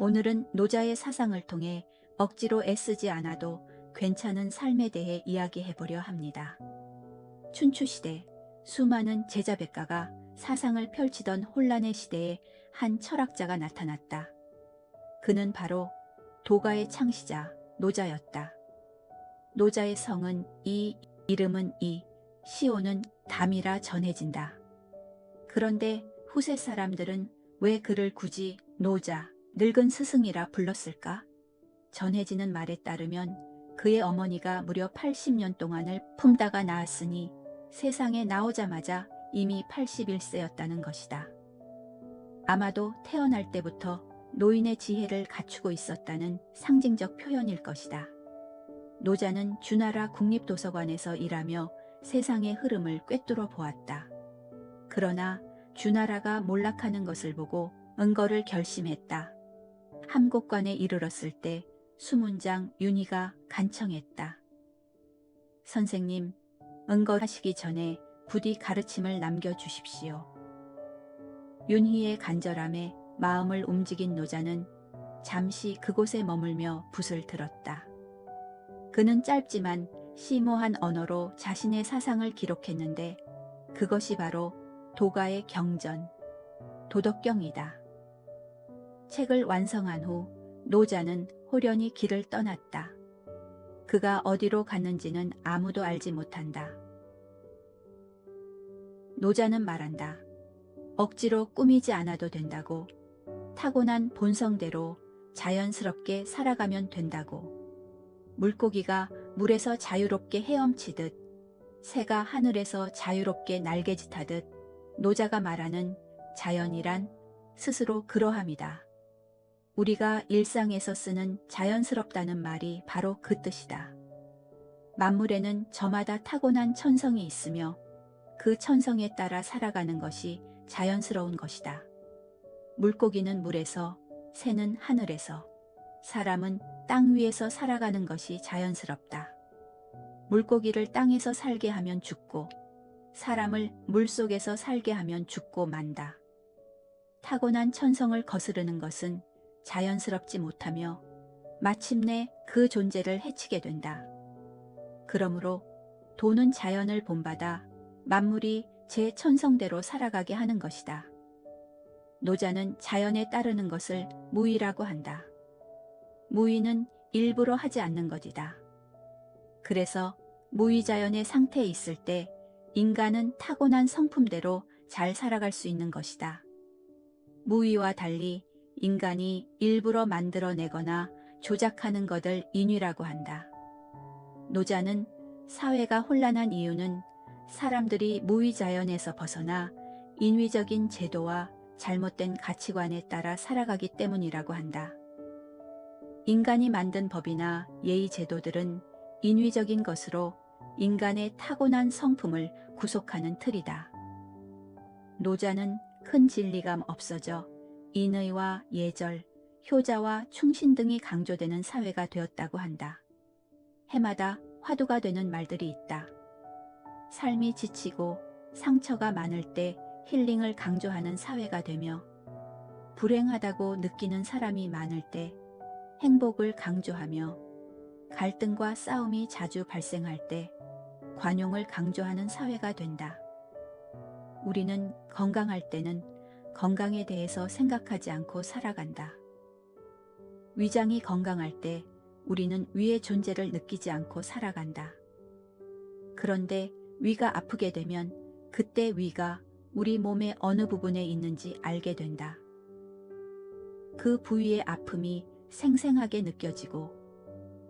오늘은 노자의 사상을 통해 억지로 애쓰지 않아도 괜찮은 삶에 대해 이야기해보려 합니다. 춘추시대 수많은 제자백가가 사상을 펼치던 혼란의 시대에 한 철학자가 나타났다. 그는 바로 도가의 창시자 노자였다. 노자의 성은 이름은 시호는 담이라 전해진다. 그런데 후세 사람들은 왜 그를 굳이 노자, 늙은 스승이라 불렀을까? 전해지는 말에 따르면 그의 어머니가 무려 80년 동안을 품다가 낳았으니 세상에 나오자마자 이미 81세였다는 것이다. 아마도 태어날 때부터 노인의 지혜를 갖추고 있었다는 상징적 표현일 것이다. 노자는 주나라 국립도서관에서 일하며 세상의 흐름을 꿰뚫어 보았다. 그러나 주나라가 몰락하는 것을 보고 은거를 결심했다. 함곡관에 이르렀을 때 수문장 윤희가 간청했다. 선생님, 은거하시기 전에 부디 가르침을 남겨주십시오. 윤희의 간절함에 마음을 움직인 노자는 잠시 그곳에 머물며 붓을 들었다. 그는 짧지만 심오한 언어로 자신의 사상을 기록했는데 그것이 바로 도가의 경전, 도덕경이다. 책을 완성한 후 노자는 호련히 길을 떠났다. 그가 어디로 갔는지는 아무도 알지 못한다. 노자는 말한다. 억지로 꾸미지 않아도 된다고. 타고난 본성대로 자연스럽게 살아가면 된다고. 물고기가 물에서 자유롭게 헤엄치듯 새가 하늘에서 자유롭게 날개짓하듯 노자가 말하는 자연이란 스스로 그러함이다. 우리가 일상에서 쓰는 자연스럽다는 말이 바로 그 뜻이다. 만물에는 저마다 타고난 천성이 있으며 그 천성에 따라 살아가는 것이 자연스러운 것이다. 물고기는 물에서, 새는 하늘에서, 사람은 땅 위에서 살아가는 것이 자연스럽다. 물고기를 땅에서 살게 하면 죽고, 사람을 물속에서 살게 하면 죽고 만다. 타고난 천성을 거스르는 것은 자연스럽지 못하며 마침내 그 존재를 해치게 된다. 그러므로 도는 자연을 본받아 만물이 제 천성대로 살아가게 하는 것이다. 노자는 자연에 따르는 것을 무의라고 한다. 무의는 일부러 하지 않는 것이다. 그래서 무의자연의 상태에 있을 때 인간은 타고난 성품대로 잘 살아갈 수 있는 것이다. 무의와 달리 인간이 일부러 만들어내거나 조작하는 것을 인위라고 한다. 노자는 사회가 혼란한 이유는 사람들이 무의자연에서 벗어나 인위적인 제도와 잘못된 가치관에 따라 살아가기 때문이라고 한다. 인간이 만든 법이나 예의 제도들은 인위적인 것으로 인간의 타고난 성품을 구속하는 틀이다. 노자는 큰 진리감 없어져 인의와 예절, 효자와 충신 등이 강조되는 사회가 되었다고 한다. 해마다 화두가 되는 말들이 있다. 삶이 지치고 상처가 많을 때 힐링을 강조하는 사회가 되며 불행하다고 느끼는 사람이 많을 때 행복을 강조하며 갈등과 싸움이 자주 발생할 때 관용을 강조하는 사회가 된다. 우리는 건강할 때는 건강에 대해서 생각하지 않고 살아간다. 위장이 건강할 때 우리는 위의 존재를 느끼지 않고 살아간다. 그런데 위가 아프게 되면 그때 위가 우리 몸의 어느 부분에 있는지 알게 된다. 그 부위의 아픔이 생생하게 느껴지고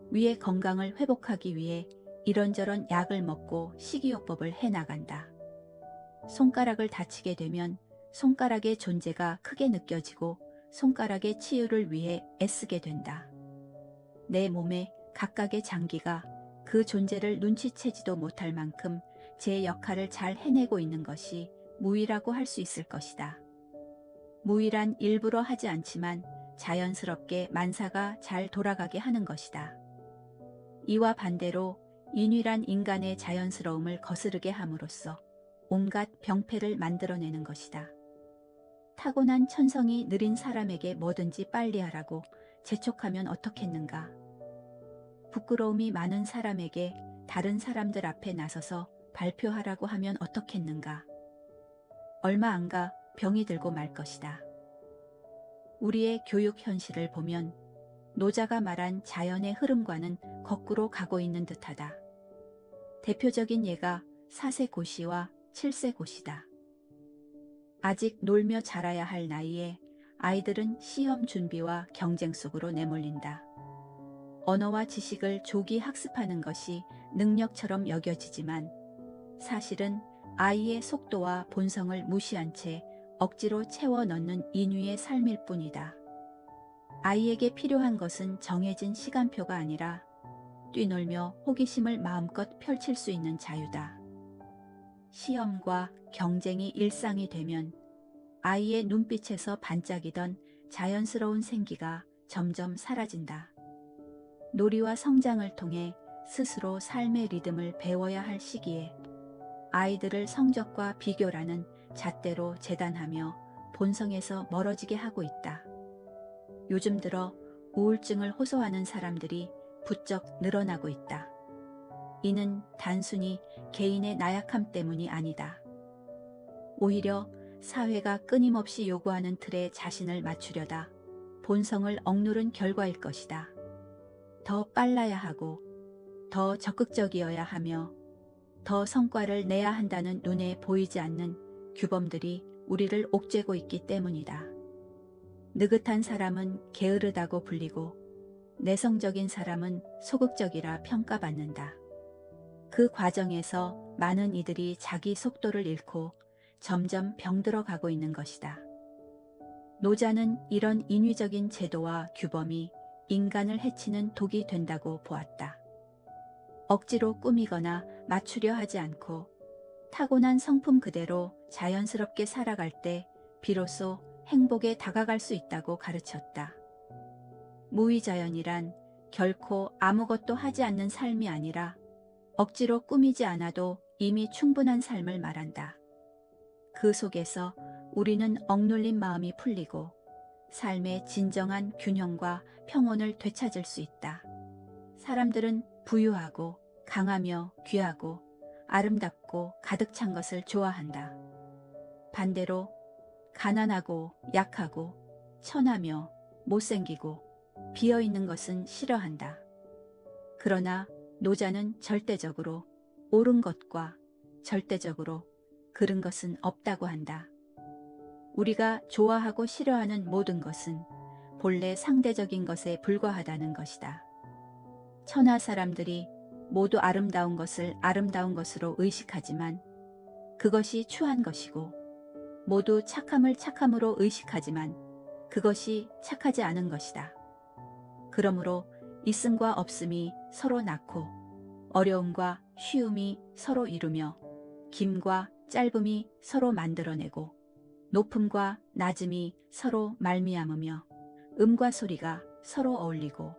위의 건강을 회복하기 위해 이런저런 약을 먹고 식이요법을 해나간다. 손가락을 다치게 되면 손가락의 존재가 크게 느껴지고 손가락의 치유를 위해 애쓰게 된다. 내 몸의 각각의 장기가 그 존재를 눈치채지도 못할 만큼 제 역할을 잘 해내고 있는 것이 무의라고 할 수 있을 것이다. 무의란 일부러 하지 않지만 자연스럽게 만사가 잘 돌아가게 하는 것이다. 이와 반대로 인위란 인간의 자연스러움을 거스르게 함으로써 온갖 병폐를 만들어내는 것이다. 타고난 천성이 느린 사람에게 뭐든지 빨리 하라고 재촉하면 어떻겠는가? 부끄러움이 많은 사람에게 다른 사람들 앞에 나서서 발표하라고 하면 어떻겠는가? 얼마 안 가 병이 들고 말 것이다. 우리의 교육 현실을 보면 노자가 말한 자연의 흐름과는 거꾸로 가고 있는 듯하다. 대표적인 예가 4세 고시와 7세 고시다. 아직 놀며 자라야 할 나이에 아이들은 시험 준비와 경쟁 속으로 내몰린다. 언어와 지식을 조기 학습하는 것이 능력처럼 여겨지지만 사실은 아이의 속도와 본성을 무시한 채 억지로 채워 넣는 인위의 삶일 뿐이다. 아이에게 필요한 것은 정해진 시간표가 아니라 뛰놀며 호기심을 마음껏 펼칠 수 있는 자유다. 시험과 경쟁이 일상이 되면 아이의 눈빛에서 반짝이던 자연스러운 생기가 점점 사라진다. 놀이와 성장을 통해 스스로 삶의 리듬을 배워야 할 시기에 아이들을 성적과 비교라는 잣대로 재단하며 본성에서 멀어지게 하고 있다. 요즘 들어 우울증을 호소하는 사람들이 부쩍 늘어나고 있다. 이는 단순히 개인의 나약함 때문이 아니다. 오히려 사회가 끊임없이 요구하는 틀에 자신을 맞추려다 본성을 억누른 결과일 것이다. 더 빨라야 하고 더 적극적이어야 하며 더 성과를 내야 한다는 눈에 보이지 않는 규범들이 우리를 옥죄고 있기 때문이다. 느긋한 사람은 게으르다고 불리고 내성적인 사람은 소극적이라 평가받는다. 그 과정에서 많은 이들이 자기 속도를 잃고 점점 병들어 가고 있는 것이다. 노자는 이런 인위적인 제도와 규범이 인간을 해치는 독이 된다고 보았다. 억지로 꾸미거나 맞추려 하지 않고 타고난 성품 그대로 자연스럽게 살아갈 때 비로소 행복에 다가갈 수 있다고 가르쳤다. 무위자연이란 결코 아무것도 하지 않는 삶이 아니라 억지로 꾸미지 않아도 이미 충분한 삶을 말한다. 그 속에서 우리는 억눌린 마음이 풀리고 삶의 진정한 균형과 평온을 되찾을 수 있다. 사람들은 부유하고 강하며 귀하고 아름답고 가득 찬 것을 좋아한다. 반대로 가난하고 약하고 천하며 못생기고 비어있는 것은 싫어한다. 그러나 노자는 절대적으로 옳은 것과 절대적으로 그른 것은 없다고 한다. 우리가 좋아하고 싫어하는 모든 것은 본래 상대적인 것에 불과하다는 것이다. 천하 사람들이 모두 아름다운 것을 아름다운 것으로 의식하지만 그것이 추한 것이고 모두 착함을 착함으로 의식하지만 그것이 착하지 않은 것이다. 그러므로 있음과 없음이 서로 낳고 어려움과 쉬움이 서로 이루며 김과 짧음이 서로 만들어내고 높음과 낮음이 서로 말미암으며 음과 소리가 서로 어울리고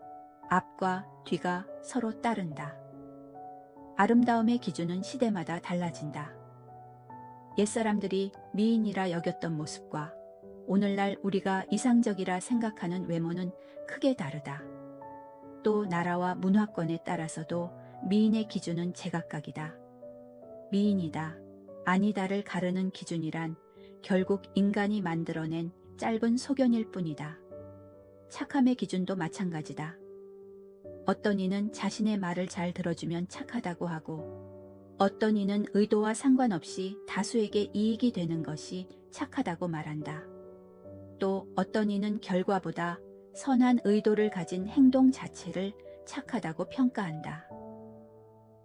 앞과 뒤가 서로 따른다. 아름다움의 기준은 시대마다 달라진다. 옛사람들이 미인이라 여겼던 모습과 오늘날 우리가 이상적이라 생각하는 외모는 크게 다르다. 또 나라와 문화권에 따라서도 미인의 기준은 제각각이다. 미인이다, 아니다를 가르는 기준이란 결국 인간이 만들어낸 짧은 소견일 뿐이다. 착함의 기준도 마찬가지다. 어떤 이는 자신의 말을 잘 들어주면 착하다고 하고 어떤 이는 의도와 상관없이 다수에게 이익이 되는 것이 착하다고 말한다. 또 어떤 이는 결과보다 선한 의도를 가진 행동 자체를 착하다고 평가한다.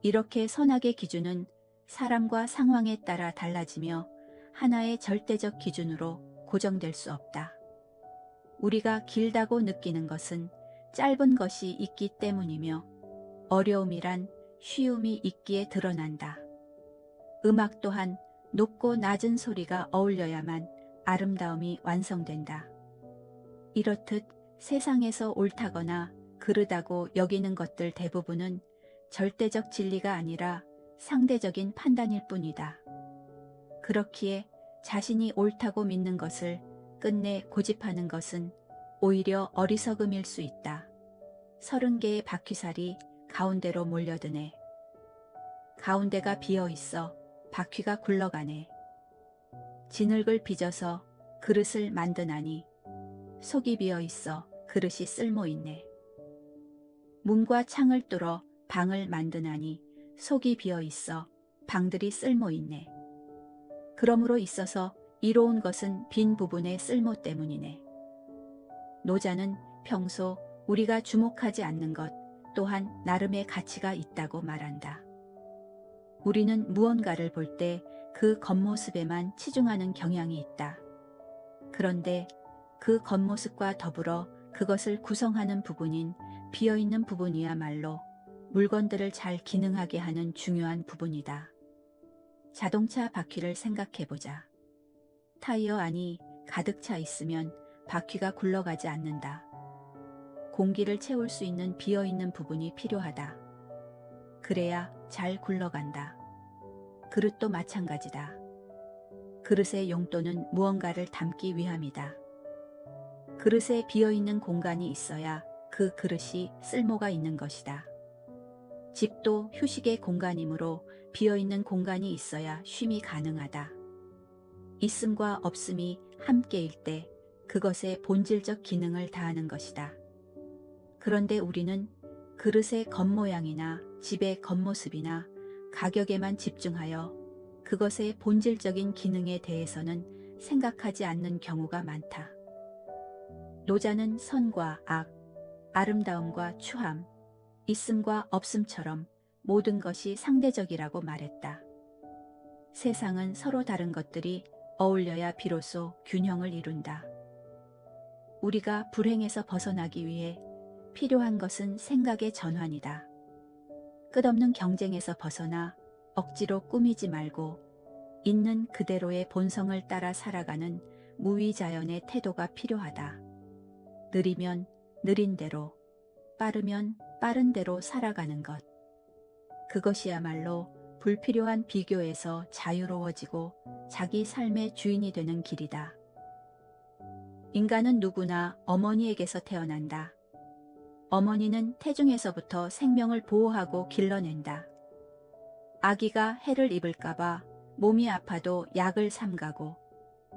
이렇게 선악의 기준은 사람과 상황에 따라 달라지며 하나의 절대적 기준으로 고정될 수 없다. 우리가 길다고 느끼는 것은 짧은 것이 있기 때문이며 어려움이란 쉬움이 있기에 드러난다. 음악 또한 높고 낮은 소리가 어울려야만 아름다움이 완성된다. 이렇듯 세상에서 옳다거나 그르다고 여기는 것들 대부분은 절대적 진리가 아니라 상대적인 판단일 뿐이다. 그렇기에 자신이 옳다고 믿는 것을 끝내 고집하는 것은 오히려 어리석음일 수 있다. 30개의 바퀴살이 가운데로 몰려드네. 가운데가 비어있어 바퀴가 굴러가네. 진흙을 빚어서 그릇을 만드나니 속이 비어있어 그릇이 쓸모있네. 문과 창을 뚫어 방을 만드나니 속이 비어있어 방들이 쓸모있네. 그러므로 있어서 이로운 것은 빈 부분의 쓸모 때문이네. 노자는 평소 우리가 주목하지 않는 것 또한 나름의 가치가 있다고 말한다. 우리는 무언가를 볼 때 그 겉모습에만 치중하는 경향이 있다. 그런데 그 겉모습과 더불어 그것을 구성하는 부분인 비어있는 부분이야말로 물건들을 잘 기능하게 하는 중요한 부분이다. 자동차 바퀴를 생각해보자. 타이어 안이 가득 차 있으면 바퀴가 굴러가지 않는다. 공기를 채울 수 있는 비어있는 부분이 필요하다. 그래야 잘 굴러간다. 그릇도 마찬가지다. 그릇의 용도는 무언가를 담기 위함이다. 그릇에 비어있는 공간이 있어야 그 그릇이 쓸모가 있는 것이다. 집도 휴식의 공간이므로 비어있는 공간이 있어야 쉼이 가능하다. 있음과 없음이 함께일 때 그것의 본질적 기능을 다하는 것이다. 그런데 우리는 그릇의 겉모양이나 집의 겉모습이나 가격에만 집중하여 그것의 본질적인 기능에 대해서는 생각하지 않는 경우가 많다. 노자는 선과 악, 아름다움과 추함, 있음과 없음처럼 모든 것이 상대적이라고 말했다. 세상은 서로 다른 것들이 어울려야 비로소 균형을 이룬다. 우리가 불행에서 벗어나기 위해 필요한 것은 생각의 전환이다. 끝없는 경쟁에서 벗어나 억지로 꾸미지 말고 있는 그대로의 본성을 따라 살아가는 무위자연의 태도가 필요하다. 느리면 느린 대로, 빠르면 빠른 대로 살아가는 것. 그것이야말로 불필요한 비교에서 자유로워지고 자기 삶의 주인이 되는 길이다. 인간은 누구나 어머니에게서 태어난다. 어머니는 태중에서부터 생명을 보호하고 길러낸다. 아기가 해를 입을까봐 몸이 아파도 약을 삼가고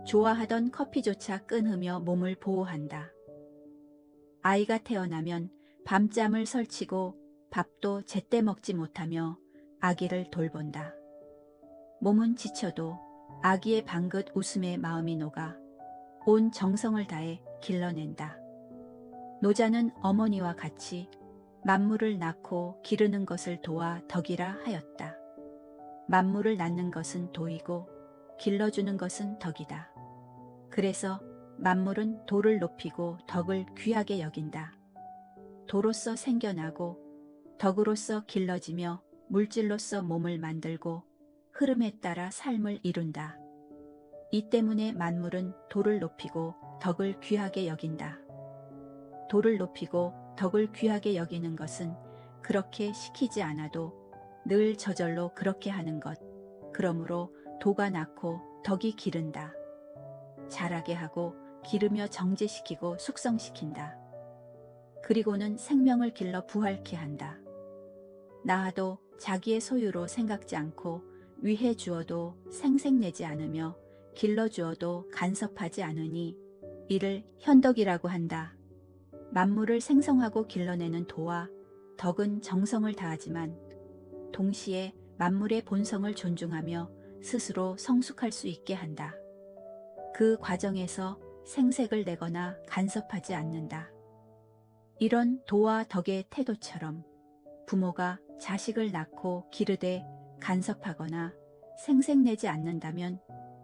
좋아하던 커피조차 끊으며 몸을 보호한다. 아이가 태어나면 밤잠을 설치고 밥도 제때 먹지 못하며 아기를 돌본다. 몸은 지쳐도 아기의 방긋 웃음에 마음이 녹아 온 정성을 다해 길러낸다. 노자는 어머니와 같이 만물을 낳고 기르는 것을 도와 덕이라 하였다. 만물을 낳는 것은 도이고 길러주는 것은 덕이다. 그래서 만물은 도를 높이고 덕을 귀하게 여긴다. 도로서 생겨나고 덕으로서 길러지며 물질로서 몸을 만들고 흐름에 따라 삶을 이룬다. 이 때문에 만물은 도를 높이고 덕을 귀하게 여긴다. 도를 높이고 덕을 귀하게 여기는 것은 그렇게 시키지 않아도 늘 저절로 그렇게 하는 것. 그러므로 도가 낳고 덕이 기른다. 자라게 하고 기르며 정제시키고 숙성시킨다. 그리고는 생명을 길러 부활케 한다. 낳아도 자기의 소유로 생각지 않고 위해 주어도 생색내지 않으며 길러주어도 간섭하지 않으니 이를 현덕이라고 한다. 만물을 생성하고 길러내는 도와 덕은 정성을 다하지만 동시에 만물의 본성을 존중하며 스스로 성숙할 수 있게 한다. 그 과정에서 생색을 내거나 간섭하지 않는다. 이런 도와 덕의 태도처럼 부모가 자식을 낳고 기르되 간섭하거나 생색내지 않는다면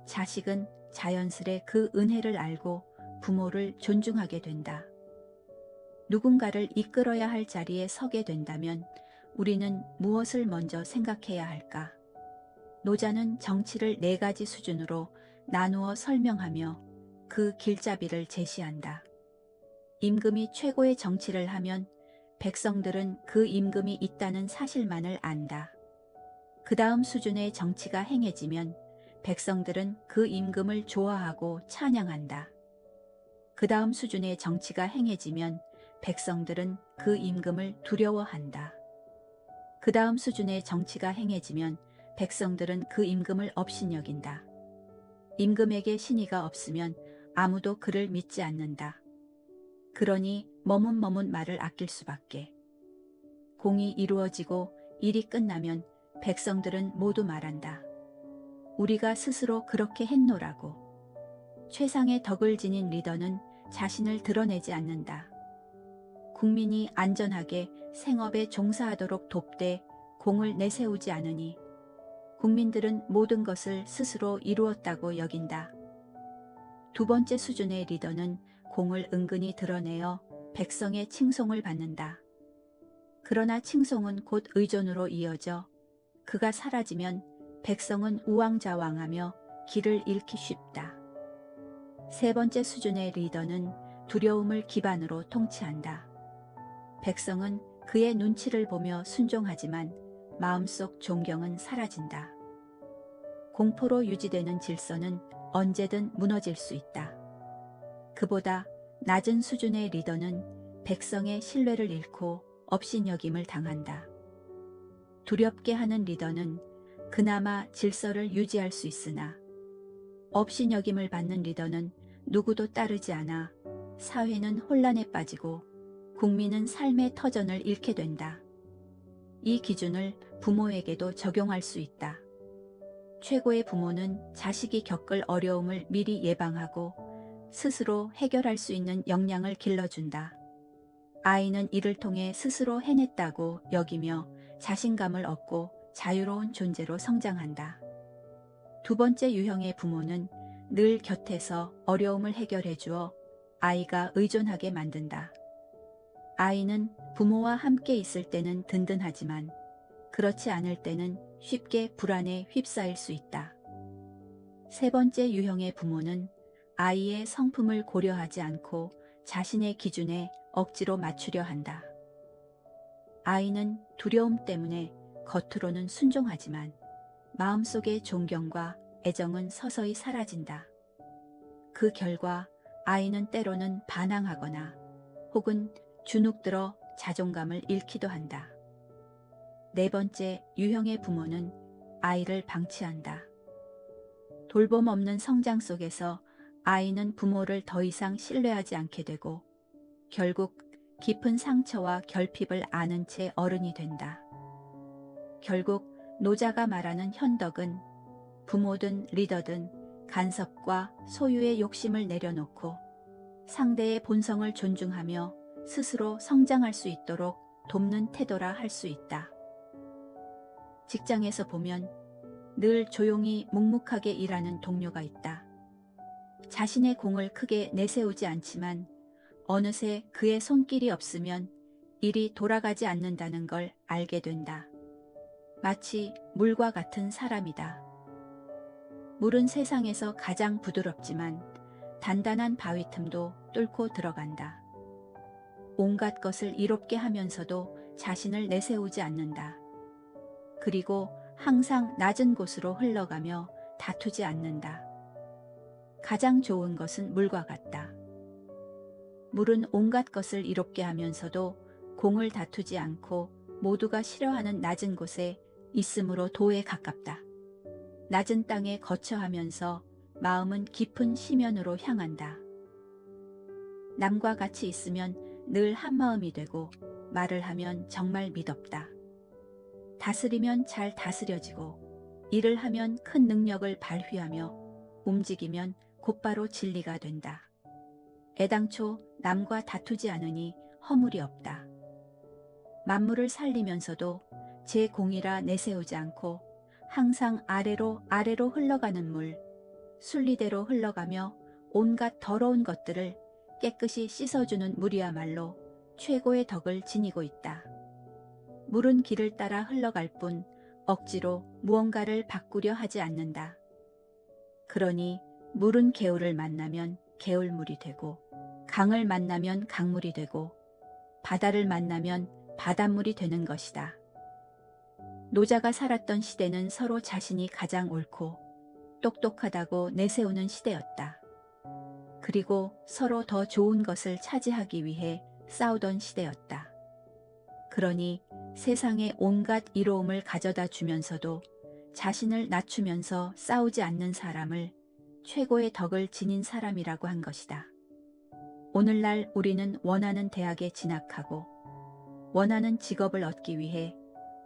자식은 자연스레 그 은혜를 알고 부모를 존중하게 된다. 누군가를 이끌어야 할 자리에 서게 된다면 우리는 무엇을 먼저 생각해야 할까? 노자는 정치를 4가지 수준으로 나누어 설명하며 그 길잡이를 제시한다. 임금이 최고의 정치를 하면 백성들은 그 임금이 있다는 사실만을 안다. 그 다음 수준의 정치가 행해지면 백성들은 그 임금을 좋아하고 찬양한다. 그 다음 수준의 정치가 행해지면 백성들은 그 임금을 두려워한다. 그 다음 수준의 정치가 행해지면 백성들은 그 임금을 업신여긴다. 임금에게 신의가 없으면 아무도 그를 믿지 않는다. 그러니 머문머문 말을 아낄 수밖에. 공이 이루어지고 일이 끝나면 백성들은 모두 말한다. 우리가 스스로 그렇게 했노라고. 최상의 덕을 지닌 리더는 자신을 드러내지 않는다. 국민이 안전하게 생업에 종사하도록 돕되 공을 내세우지 않으니 국민들은 모든 것을 스스로 이루었다고 여긴다. 두 번째 수준의 리더는 공을 은근히 드러내어 백성의 칭송을 받는다. 그러나 칭송은 곧 의존으로 이어져 그가 사라지면 백성은 우왕좌왕하며 길을 잃기 쉽다. 세 번째 수준의 리더는 두려움을 기반으로 통치한다. 백성은 그의 눈치를 보며 순종하지만 마음속 존경은 사라진다. 공포로 유지되는 질서는 언제든 무너질 수 있다. 그보다 낮은 수준의 리더는 백성의 신뢰를 잃고 업신여김을 당한다. 두렵게 하는 리더는 그나마 질서를 유지할 수 있으나 업신여김을 받는 리더는 누구도 따르지 않아 사회는 혼란에 빠지고 국민은 삶의 터전을 잃게 된다. 이 기준을 부모에게도 적용할 수 있다. 최고의 부모는 자식이 겪을 어려움을 미리 예방하고 스스로 해결할 수 있는 역량을 길러준다. 아이는 이를 통해 스스로 해냈다고 여기며 자신감을 얻고 자유로운 존재로 성장한다. 두 번째 유형의 부모는 늘 곁에서 어려움을 해결해 주어 아이가 의존하게 만든다. 아이는 부모와 함께 있을 때는 든든하지만 그렇지 않을 때는 쉽게 불안에 휩싸일 수 있다. 세 번째 유형의 부모는 아이의 성품을 고려하지 않고 자신의 기준에 억지로 맞추려 한다. 아이는 두려움 때문에 겉으로는 순종하지만 마음속의 존경과 애정은 서서히 사라진다. 그 결과 아이는 때로는 반항하거나 혹은 주눅들어 자존감을 잃기도 한다. 네 번째 유형의 부모는 아이를 방치한다. 돌봄 없는 성장 속에서 아이는 부모를 더 이상 신뢰하지 않게 되고 결국 깊은 상처와 결핍을 아는 채 어른이 된다. 결국 노자가 말하는 현덕은 부모든 리더든 간섭과 소유의 욕심을 내려놓고 상대의 본성을 존중하며 스스로 성장할 수 있도록 돕는 태도라 할 수 있다. 직장에서 보면 늘 조용히 묵묵하게 일하는 동료가 있다. 자신의 공을 크게 내세우지 않지만 어느새 그의 손길이 없으면 일이 돌아가지 않는다는 걸 알게 된다. 마치 물과 같은 사람이다. 물은 세상에서 가장 부드럽지만 단단한 바위 틈도 뚫고 들어간다. 온갖 것을 이롭게 하면서도 자신을 내세우지 않는다. 그리고 항상 낮은 곳으로 흘러가며 다투지 않는다. 가장 좋은 것은 물과 같다. 물은 온갖 것을 이롭게 하면서도 공을 다투지 않고 모두가 싫어하는 낮은 곳에 있으므로 도에 가깝다. 낮은 땅에 거처하면서 마음은 깊은 심연으로 향한다. 남과 같이 있으면 늘 한마음이 되고 말을 하면 정말 미덥다. 다스리면 잘 다스려지고 일을 하면 큰 능력을 발휘하며 움직이면 곧바로 진리가 된다. 애당초 남과 다투지 않으니 허물이 없다. 만물을 살리면서도 제 공이라 내세우지 않고 항상 아래로 흘러가는 물, 순리대로 흘러가며 온갖 더러운 것들을 깨끗이 씻어주는 물이야말로 최고의 덕을 지니고 있다. 물은 길을 따라 흘러갈 뿐 억지로 무언가를 바꾸려 하지 않는다. 그러니 물은 개울을 만나면 개울물이 되고 강을 만나면 강물이 되고 바다를 만나면 바닷물이 되는 것이다. 노자가 살았던 시대는 서로 자신이 가장 옳고 똑똑하다고 내세우는 시대였다. 그리고 서로 더 좋은 것을 차지하기 위해 싸우던 시대였다. 그러니 세상에 온갖 이로움을 가져다 주면서도 자신을 낮추면서 싸우지 않는 사람을 최고의 덕을 지닌 사람이라고 한 것이다. 오늘날 우리는 원하는 대학에 진학하고 원하는 직업을 얻기 위해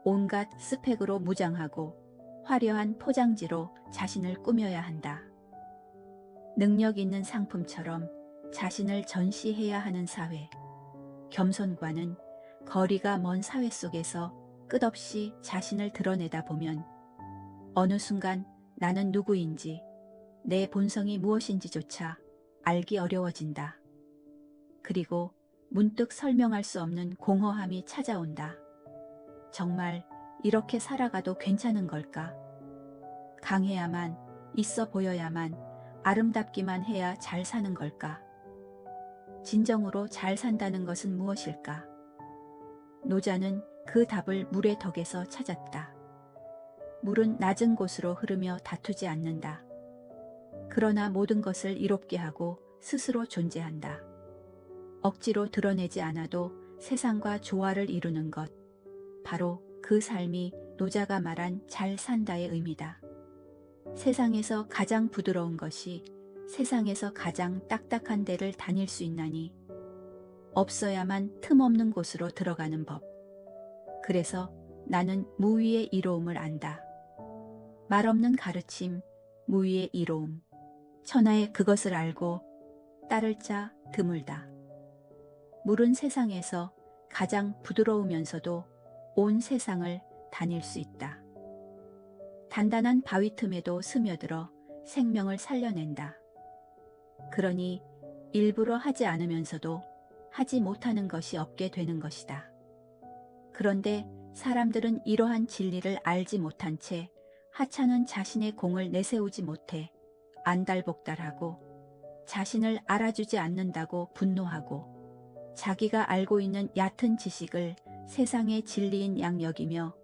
온갖 스펙으로 무장하고 화려한 포장지로 자신을 꾸며야 한다. 능력 있는 상품처럼 자신을 전시해야 하는 사회. 겸손과는 거리가 먼 사회 속에서 끝없이 자신을 드러내다 보면 어느 순간 나는 누구인지, 내 본성이 무엇인지조차 알기 어려워진다. 그리고 문득 설명할 수 없는 공허함이 찾아온다. 정말 이렇게 살아가도 괜찮은 걸까? 강해야만, 있어 보여야만, 아름답기만 해야 잘 사는 걸까? 진정으로 잘 산다는 것은 무엇일까? 노자는 그 답을 물의 덕에서 찾았다. 물은 낮은 곳으로 흐르며 다투지 않는다. 그러나 모든 것을 이롭게 하고 스스로 존재한다. 억지로 드러내지 않아도 세상과 조화를 이루는 것. 바로 그 삶이 노자가 말한 잘 산다의 의미다. 세상에서 가장 부드러운 것이 세상에서 가장 딱딱한 데를 다닐 수 있나니 없어야만 틈없는 곳으로 들어가는 법. 그래서 나는 무위의 이로움을 안다. 말없는 가르침, 무위의 이로움. 천하에 그것을 알고 따를 자 드물다. 물은 세상에서 가장 부드러우면서도 온 세상을 다닐 수 있다. 단단한 바위 틈에도 스며들어 생명을 살려낸다. 그러니 일부러 하지 않으면서도 하지 못하는 것이 없게 되는 것이다. 그런데 사람들은 이러한 진리를 알지 못한 채 하찮은 자신의 공을 내세우지 못해 안달복달하고 자신을 알아주지 않는다고 분노하고 자기가 알고 있는 얕은 지식을 세상의 진리인 양 여기며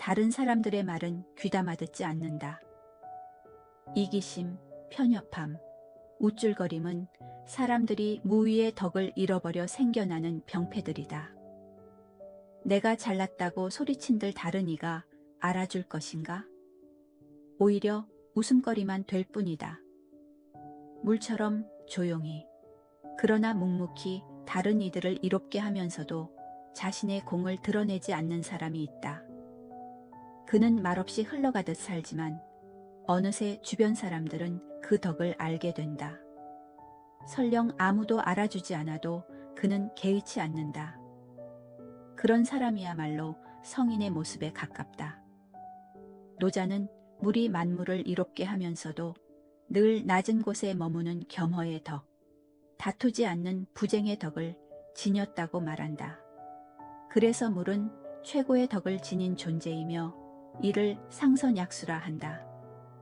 다른 사람들의 말은 귀담아 듣지 않는다. 이기심, 편협함, 우쭐거림은 사람들이 무위의 덕을 잃어버려 생겨나는 병폐들이다. 내가 잘났다고 소리친들 다른 이가 알아줄 것인가? 오히려 웃음거리만 될 뿐이다. 물처럼 조용히, 그러나 묵묵히 다른 이들을 이롭게 하면서도 자신의 공을 드러내지 않는 사람이 있다. 그는 말없이 흘러가듯 살지만 어느새 주변 사람들은 그 덕을 알게 된다. 설령 아무도 알아주지 않아도 그는 개의치 않는다. 그런 사람이야말로 성인의 모습에 가깝다. 노자는 물이 만물을 이롭게 하면서도 늘 낮은 곳에 머무는 겸허의 덕, 다투지 않는 부쟁의 덕을 지녔다고 말한다. 그래서 물은 최고의 덕을 지닌 존재이며 이를 상선약수라 한다.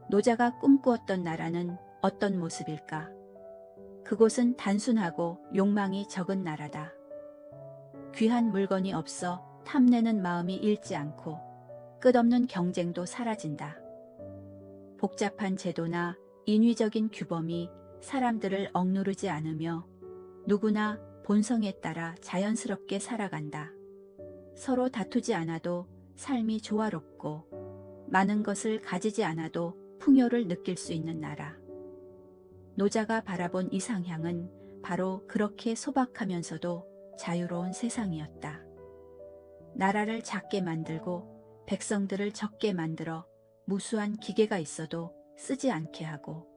노자가 꿈꾸었던 나라는 어떤 모습일까? 그곳은 단순하고 욕망이 적은 나라다. 귀한 물건이 없어 탐내는 마음이 잃지 않고 끝없는 경쟁도 사라진다. 복잡한 제도나 인위적인 규범이 사람들을 억누르지 않으며 누구나 본성에 따라 자연스럽게 살아간다. 서로 다투지 않아도 삶이 조화롭고 많은 것을 가지지 않아도 풍요를 느낄 수 있는 나라. 노자가 바라본 이상향은 바로 그렇게 소박하면서도 자유로운 세상이었다. 나라를 작게 만들고 백성들을 적게 만들어 무수한 기계가 있어도 쓰지 않게 하고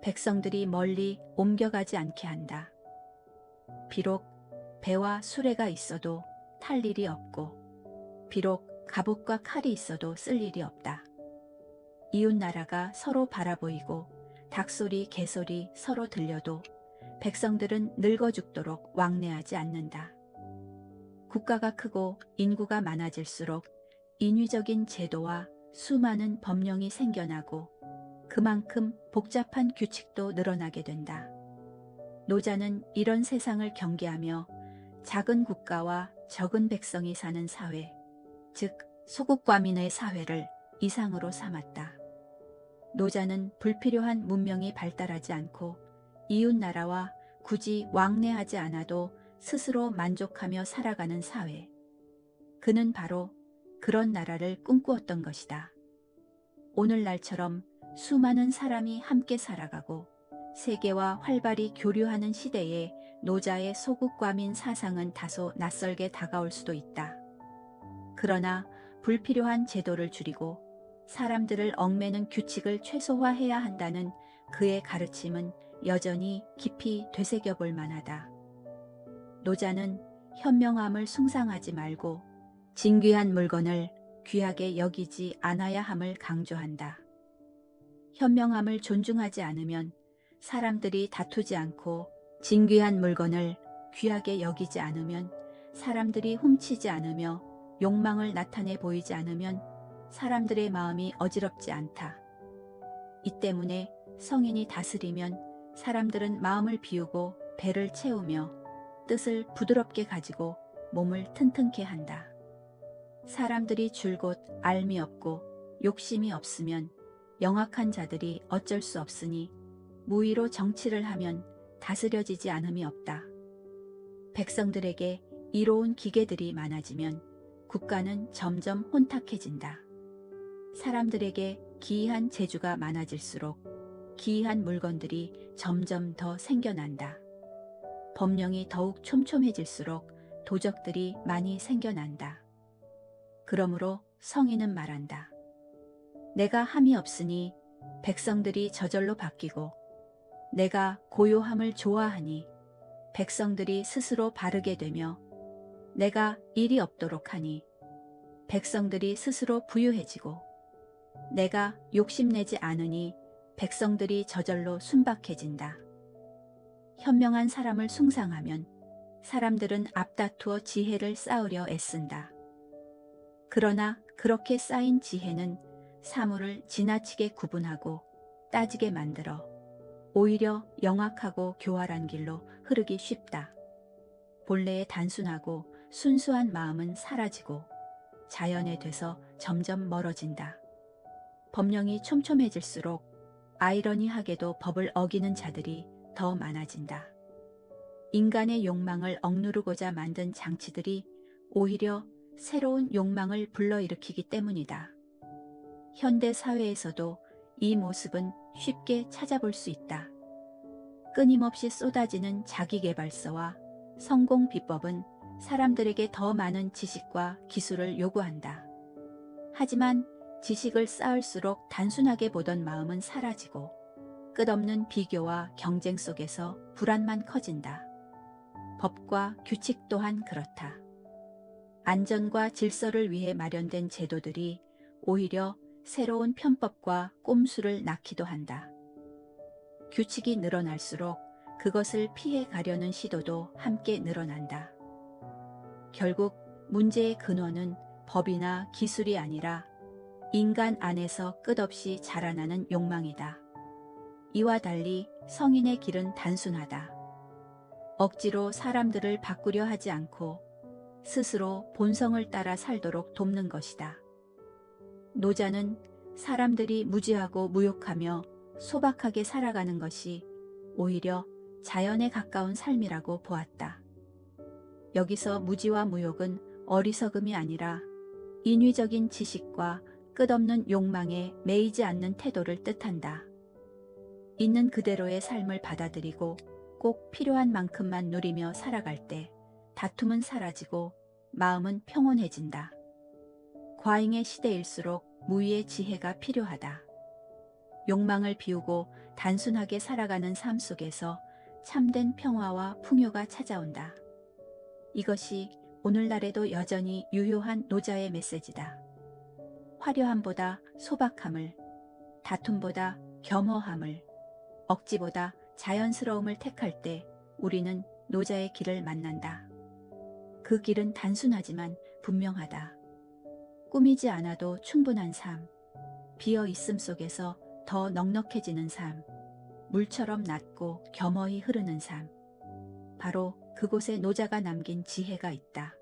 백성들이 멀리 옮겨가지 않게 한다. 비록 배와 수레가 있어도 탈 일이 없고 비록 갑옷과 칼이 있어도 쓸 일이 없다. 이웃나라가 서로 바라보이고 닭소리 개소리 서로 들려도 백성들은 늙어 죽도록 왕래하지 않는다. 국가가 크고 인구가 많아질수록 인위적인 제도와 수많은 법령이 생겨나고 그만큼 복잡한 규칙도 늘어나게 된다. 노자는 이런 세상을 경계하며 작은 국가와 적은 백성이 사는 사회, 즉 소국과민의 사회를 이상으로 삼았다. 노자는 불필요한 문명이 발달하지 않고 이웃 나라와 굳이 왕래하지 않아도 스스로 만족하며 살아가는 사회. 그는 바로 그런 나라를 꿈꾸었던 것이다. 오늘날처럼 수많은 사람이 함께 살아가고 세계와 활발히 교류하는 시대에 노자의 소국과민 사상은 다소 낯설게 다가올 수도 있다. 그러나 불필요한 제도를 줄이고 사람들을 얽매는 규칙을 최소화해야 한다는 그의 가르침은 여전히 깊이 되새겨볼 만하다. 노자는 현명함을 숭상하지 말고 진귀한 물건을 귀하게 여기지 않아야 함을 강조한다. 현명함을 존중하지 않으면 사람들이 다투지 않고 진귀한 물건을 귀하게 여기지 않으면 사람들이 훔치지 않으며 욕망을 나타내 보이지 않으면 사람들의 마음이 어지럽지 않다. 이 때문에 성인이 다스리면 사람들은 마음을 비우고 배를 채우며 뜻을 부드럽게 가지고 몸을 튼튼케 한다. 사람들이 줄곧 알미 없고 욕심이 없으면 영악한 자들이 어쩔 수 없으니 무의로 정치를 하면 다스려지지 않음이 없다. 백성들에게 이로운 기계들이 많아지면 국가는 점점 혼탁해진다. 사람들에게 기이한 재주가 많아질수록 기이한 물건들이 점점 더 생겨난다. 법령이 더욱 촘촘해질수록 도적들이 많이 생겨난다. 그러므로 성인은 말한다. 내가 함이 없으니 백성들이 저절로 바뀌고 내가 고요함을 좋아하니 백성들이 스스로 바르게 되며 내가 일이 없도록 하니 백성들이 스스로 부유해지고 내가 욕심내지 않으니 백성들이 저절로 순박해진다. 현명한 사람을 숭상하면 사람들은 앞다투어 지혜를 쌓으려 애쓴다. 그러나 그렇게 쌓인 지혜는 사물을 지나치게 구분하고 따지게 만들어 오히려 영악하고 교활한 길로 흐르기 쉽다. 본래의 단순하고 순수한 마음은 사라지고 자연에 돼서 점점 멀어진다. 법령이 촘촘해질수록 아이러니하게도 법을 어기는 자들이 더 많아진다. 인간의 욕망을 억누르고자 만든 장치들이 오히려 새로운 욕망을 불러일으키기 때문이다. 현대 사회에서도 이 모습은 쉽게 찾아볼 수 있다. 끊임없이 쏟아지는 자기계발서와 성공 비법은 사람들에게 더 많은 지식과 기술을 요구한다. 하지만 지식을 쌓을수록 단순하게 보던 마음은 사라지고 끝없는 비교와 경쟁 속에서 불안만 커진다. 법과 규칙 또한 그렇다. 안전과 질서를 위해 마련된 제도들이 오히려 새로운 편법과 꼼수를 낳기도 한다. 규칙이 늘어날수록 그것을 피해 가려는 시도도 함께 늘어난다. 결국 문제의 근원은 법이나 기술이 아니라 인간 안에서 끝없이 자라나는 욕망이다. 이와 달리 성인의 길은 단순하다. 억지로 사람들을 바꾸려 하지 않고 스스로 본성을 따라 살도록 돕는 것이다. 노자는 사람들이 무지하고 무욕하며 소박하게 살아가는 것이 오히려 자연에 가까운 삶이라고 보았다. 여기서 무지와 무욕은 어리석음이 아니라 인위적인 지식과 끝없는 욕망에 매이지 않는 태도를 뜻한다. 있는 그대로의 삶을 받아들이고 꼭 필요한 만큼만 누리며 살아갈 때 다툼은 사라지고 마음은 평온해진다. 과잉의 시대일수록 무위의 지혜가 필요하다. 욕망을 비우고 단순하게 살아가는 삶 속에서 참된 평화와 풍요가 찾아온다. 이것이 오늘날에도 여전히 유효한 노자의 메시지다. 화려함보다 소박함을, 다툼보다 겸허함을, 억지보다 자연스러움을 택할 때 우리는 노자의 길을 만난다. 그 길은 단순하지만 분명하다. 꾸미지 않아도 충분한 삶, 비어 있음 속에서 더 넉넉해지는 삶, 물처럼 낮고 겸허히 흐르는 삶. 바로 그곳에 노자가 남긴 지혜가 있다.